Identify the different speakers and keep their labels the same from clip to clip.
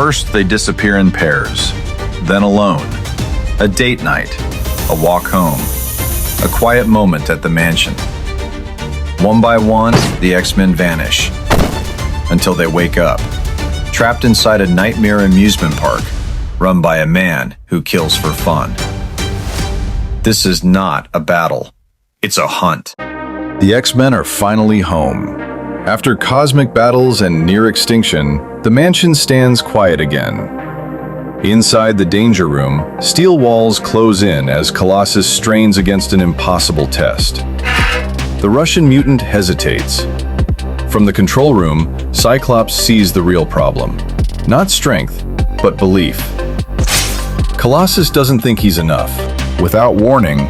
Speaker 1: First, they disappear in pairs, then alone. A date night, a walk home, a quiet moment at the mansion. One by one, the X-Men vanish, until they wake up, trapped inside a nightmare amusement park run by a man who kills for fun. This is not a battle, it's a hunt. The X-Men are finally home. After cosmic battles and near extinction, the mansion stands quiet again. Inside the danger room, steel walls close in as Colossus strains against an impossible test. The Russian mutant hesitates. From the control room, Cyclops sees the real problem. Not strength, but belief. Colossus doesn't think he's enough. Without warning,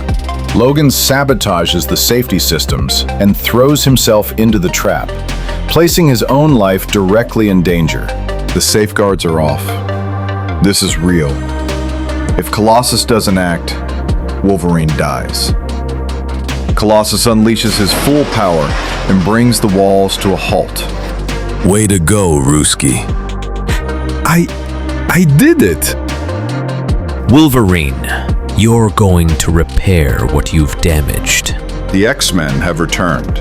Speaker 1: Logan sabotages the safety systems and throws himself into the trap, placing his own life directly in danger. The safeguards are off. This is real. If Colossus doesn't act, Wolverine dies. Colossus unleashes his full power and brings the walls to a halt.
Speaker 2: Way to go, Ruski.
Speaker 3: I did it!
Speaker 4: Wolverine, you're going to repair what you've damaged.
Speaker 1: The X-Men have returned,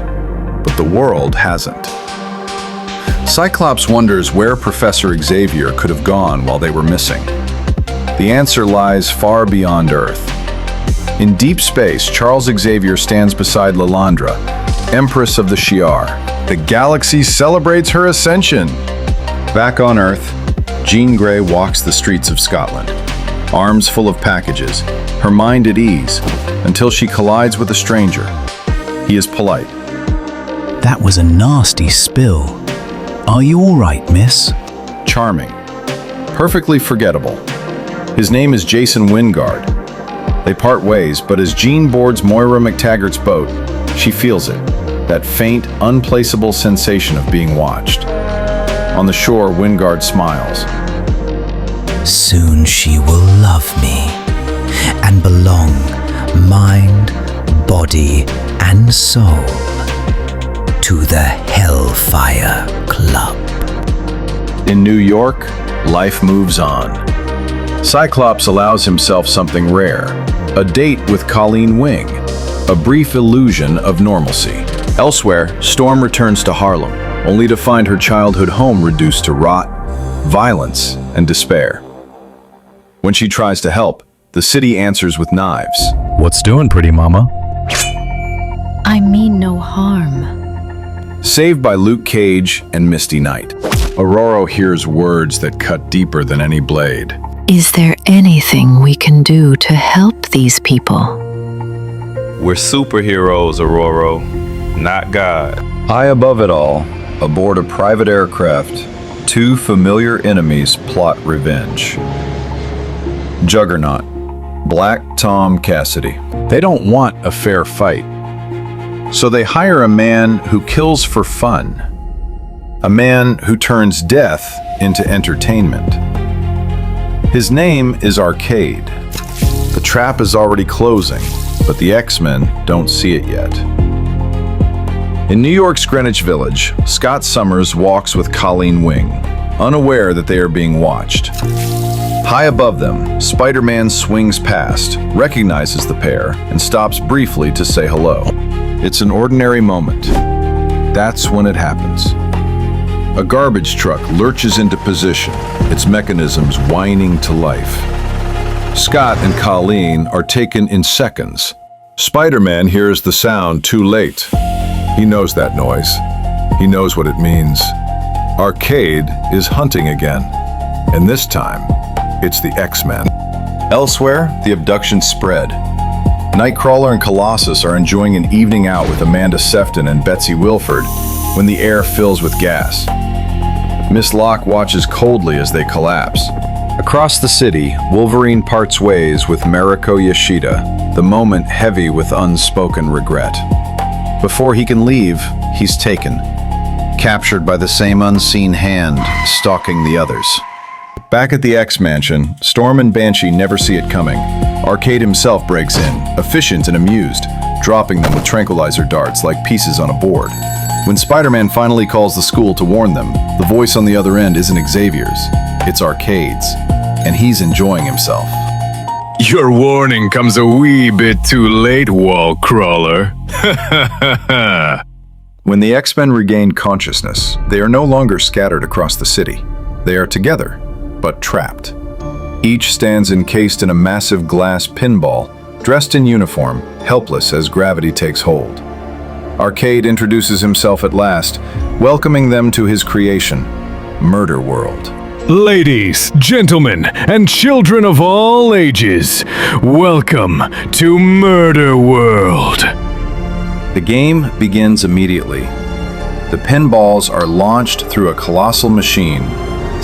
Speaker 1: but the world hasn't. Cyclops wonders where Professor Xavier could have gone while they were missing. The answer lies far beyond Earth. In deep space, Charles Xavier stands beside Lilandra, Empress of the Shi'ar. The galaxy celebrates her ascension. Back on Earth, Jean Grey walks the streets of Scotland, arms full of packages, her mind at ease, until she collides with a stranger. He is polite.
Speaker 5: That was a nasty spill. Are you all right, miss?
Speaker 1: Charming. Perfectly forgettable. His name is Jason Wingard. They part ways, but as Jean boards Moira McTaggart's boat, she feels it, that faint, unplaceable sensation of being watched. On the shore, Wingard smiles.
Speaker 5: Soon she will love me and belong, mind, body, and soul, to the Hellfire Club.
Speaker 1: In New York, life moves on. Cyclops allows himself something rare, a date with Colleen Wing, a brief illusion of normalcy. Elsewhere, Storm returns to Harlem, only to find her childhood home reduced to rot, violence, and despair. When she tries to help, the city answers with knives.
Speaker 3: What's doing, pretty mama?
Speaker 6: I mean no harm.
Speaker 1: Saved by Luke Cage and Misty Knight, Aurora hears words that cut deeper than any blade.
Speaker 6: Is there anything we can do to help these people?
Speaker 7: We're superheroes, Aurora, not God.
Speaker 1: High above it all, aboard a private aircraft, two familiar enemies plot revenge. Juggernaut, Black Tom Cassidy. They don't want a fair fight, so they hire a man who kills for fun. A man who turns death into entertainment. His name is Arcade. The trap is already closing, but the X-Men don't see it yet. In New York's Greenwich Village, Scott Summers walks with Colleen Wing, unaware that they are being watched. High above them, Spider-Man swings past, recognizes the pair, and stops briefly to say hello. It's an ordinary moment. That's when it happens. A garbage truck lurches into position, its mechanisms whining to life. Scott and Colleen are taken in seconds. Spider-Man hears the sound too late. He knows that noise. He knows what it means. Arcade is hunting again, and this time, it's the X-Men. Elsewhere, the abduction spread. Nightcrawler and Colossus are enjoying an evening out with Amanda Sefton and Betsy Wilford when the air fills with gas. Miss Locke watches coldly as they collapse. Across the city, Wolverine parts ways with Mariko Yashida, the moment heavy with unspoken regret. Before he can leave, he's taken, captured by the same unseen hand stalking the others. Back at the X-Mansion, Storm and Banshee never see it coming. Arcade himself breaks in, efficient and amused, dropping them with tranquilizer darts like pieces on a board. When Spider-Man finally calls the school to warn them, the voice on the other end isn't Xavier's. It's Arcade's, and he's enjoying himself.
Speaker 3: Your warning comes a wee bit too late, wall crawler.
Speaker 1: When the X-Men regain consciousness, they are no longer scattered across the city. They are together, but trapped. Each stands encased in a massive glass pinball, dressed in uniform, helpless as gravity takes hold. Arcade introduces himself at last, welcoming them to his creation, Murder World.
Speaker 3: Ladies, gentlemen, and children of all ages, welcome to Murder World.
Speaker 1: The game begins immediately. The pinballs are launched through a colossal machine,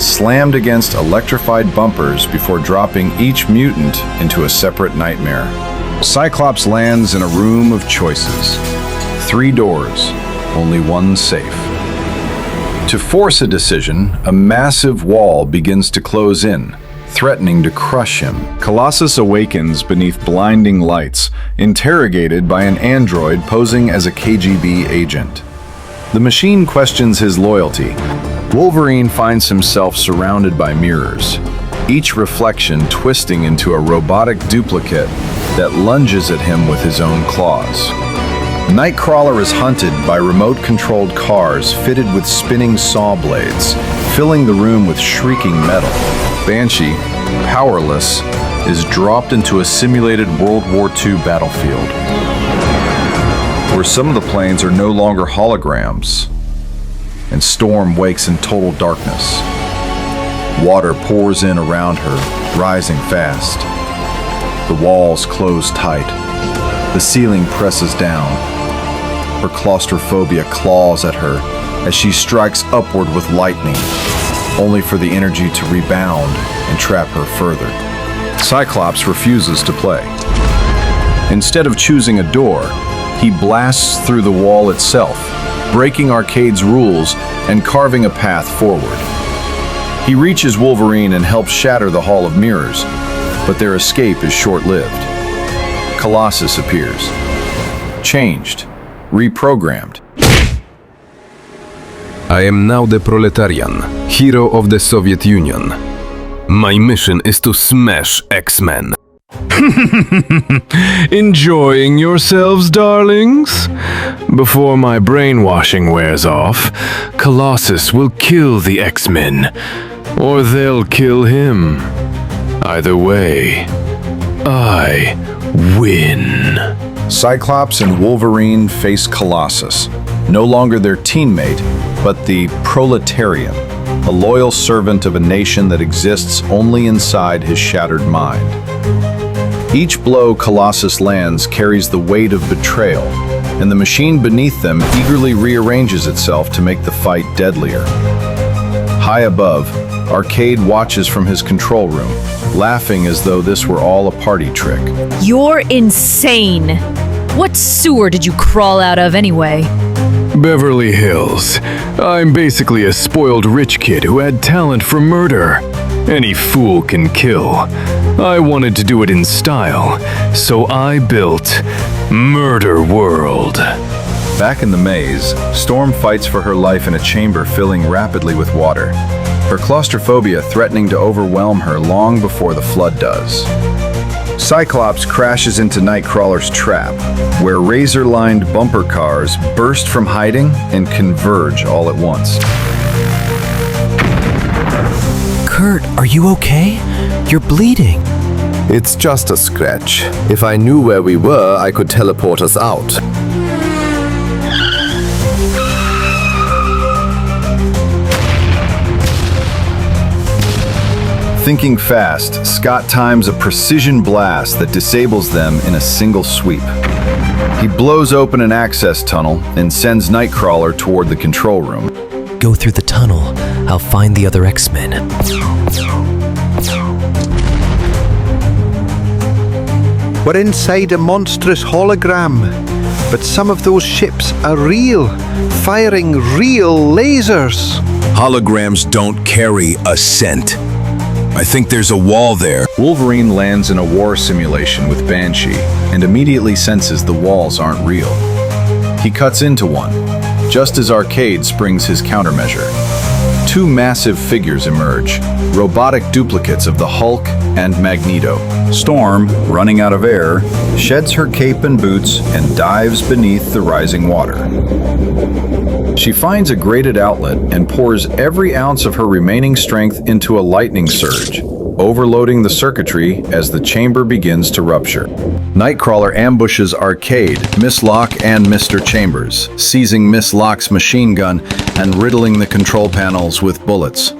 Speaker 1: slammed against electrified bumpers before dropping each mutant into a separate nightmare. Cyclops lands in a room of choices. 3 doors, only one safe. To force a decision, a massive wall begins to close in, threatening to crush him. Colossus awakens beneath blinding lights, interrogated by an android posing as a KGB agent. The machine questions his loyalty. Wolverine finds himself surrounded by mirrors, each reflection twisting into a robotic duplicate that lunges at him with his own claws. Nightcrawler is hunted by remote-controlled cars fitted with spinning saw blades, filling the room with shrieking metal. Banshee, powerless, is dropped into a simulated World War II battlefield, where some of the planes are no longer holograms, and Storm wakes in total darkness. Water pours in around her, rising fast. The walls close tight. The ceiling presses down. Her claustrophobia claws at her as she strikes upward with lightning, only for the energy to rebound and trap her further. Cyclops refuses to play. Instead of choosing a door, he blasts through the wall itself, breaking Arcade's rules and carving a path forward. He reaches Wolverine and helps shatter the Hall of Mirrors, but their escape is short-lived. Colossus appears, changed, reprogrammed.
Speaker 2: I am now the proletarian, hero of the Soviet Union. My mission is to smash X-Men.
Speaker 3: Enjoying yourselves, darlings? Before my brainwashing wears off, Colossus will kill the X-Men, or they'll kill him. Either way, I win.
Speaker 1: Cyclops and Wolverine face Colossus, no longer their teammate, but the proletarian, a loyal servant of a nation that exists only inside his shattered mind. Each blow Colossus lands carries the weight of betrayal, and the machine beneath them eagerly rearranges itself to make the fight deadlier. High above, Arcade watches from his control room, laughing as though this were all a party trick.
Speaker 8: You're insane! What sewer did you crawl out of anyway?
Speaker 3: Beverly Hills. I'm basically a spoiled rich kid who had talent for murder. Any fool can kill. I wanted to do it in style, so I built Murder World.
Speaker 1: Back in the maze, Storm fights for her life in a chamber filling rapidly with water, her claustrophobia threatening to overwhelm her long before the flood does. Cyclops crashes into Nightcrawler's trap, where razor-lined bumper cars burst from hiding and converge all at once.
Speaker 4: Kurt, are you okay? You're bleeding.
Speaker 2: It's just a scratch. If I knew where we were, I could teleport us out.
Speaker 1: Thinking fast, Scott times a precision blast that disables them in a single sweep. He blows open an access tunnel and sends Nightcrawler toward the control room.
Speaker 4: Go through the tunnel. I'll find the other X-Men.
Speaker 9: We're inside a monstrous hologram, but some of those ships are real, firing real lasers.
Speaker 2: Holograms don't carry a scent. I think there's a wall there.
Speaker 1: Wolverine lands in a war simulation with Banshee and immediately senses the walls aren't real. He cuts into one, just as Arcade springs his countermeasure. two massive figures emerge, robotic duplicates of the Hulk and Magneto. Storm, running out of air, sheds her cape and boots and dives beneath the rising water. She finds a grated outlet and pours every ounce of her remaining strength into a lightning surge, overloading the circuitry as the chamber begins to rupture. Nightcrawler ambushes Arcade, Miss Locke, and Mr. Chambers, seizing Miss Locke's machine gun and riddling the control panels with bullets.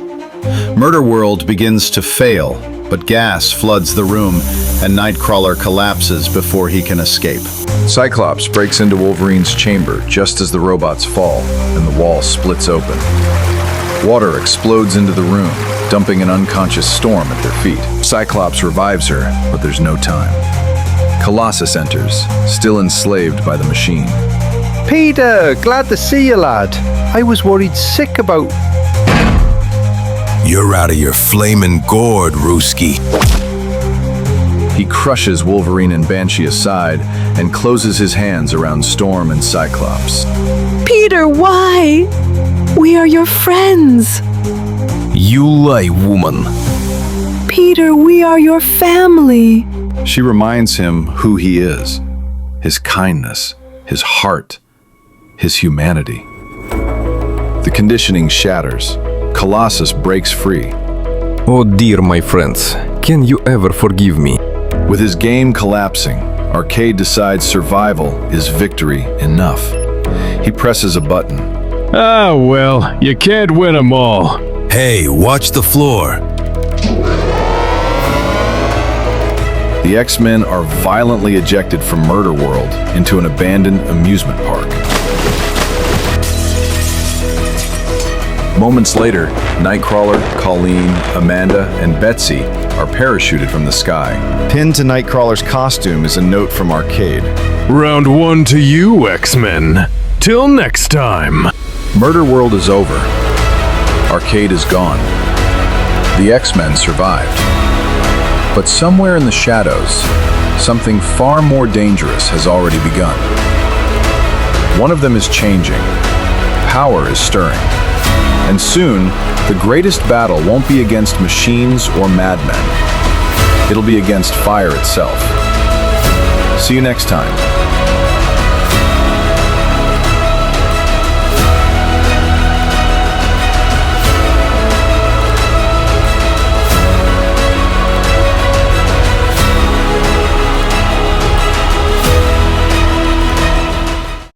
Speaker 1: Murder World begins to fail, but gas floods the room and Nightcrawler collapses before he can escape. Cyclops breaks into Wolverine's chamber just as the robots fall and the wall splits open. Water explodes into the room, dumping an unconscious Storm at their feet. Cyclops revives her, but there's no time. Colossus enters, still enslaved by the machine.
Speaker 9: Peter, glad to see you, lad. I was worried sick about...
Speaker 2: You're out of your flamin' gourd, Rooski.
Speaker 1: He crushes Wolverine and Banshee aside and closes his hands around Storm and Cyclops.
Speaker 6: Peter, why? We are your friends.
Speaker 2: You lie, woman.
Speaker 6: Peter, we are your family.
Speaker 1: She reminds him who he is, his kindness, his heart, his humanity. The conditioning shatters. Colossus breaks free.
Speaker 2: Oh dear, my friends, can you ever forgive me?
Speaker 1: With his game collapsing, Arcade decides survival is victory enough. He presses a button.
Speaker 3: Ah, well, you can't win them all.
Speaker 2: Hey, watch the floor.
Speaker 1: The X-Men are violently ejected from Murder World into an abandoned amusement park. Moments later, Nightcrawler, Colleen, Amanda, and Betsy are parachuted from the sky. Pinned to Nightcrawler's costume is a note from Arcade.
Speaker 3: Round one to you, X-Men. Till next time.
Speaker 1: Murder World is over. Arcade is gone. The X-Men survived. But somewhere in the shadows, something far more dangerous has already begun. One of them is changing. Power is stirring. And soon, the greatest battle won't be against machines or madmen. It'll be against fire itself. See you next time.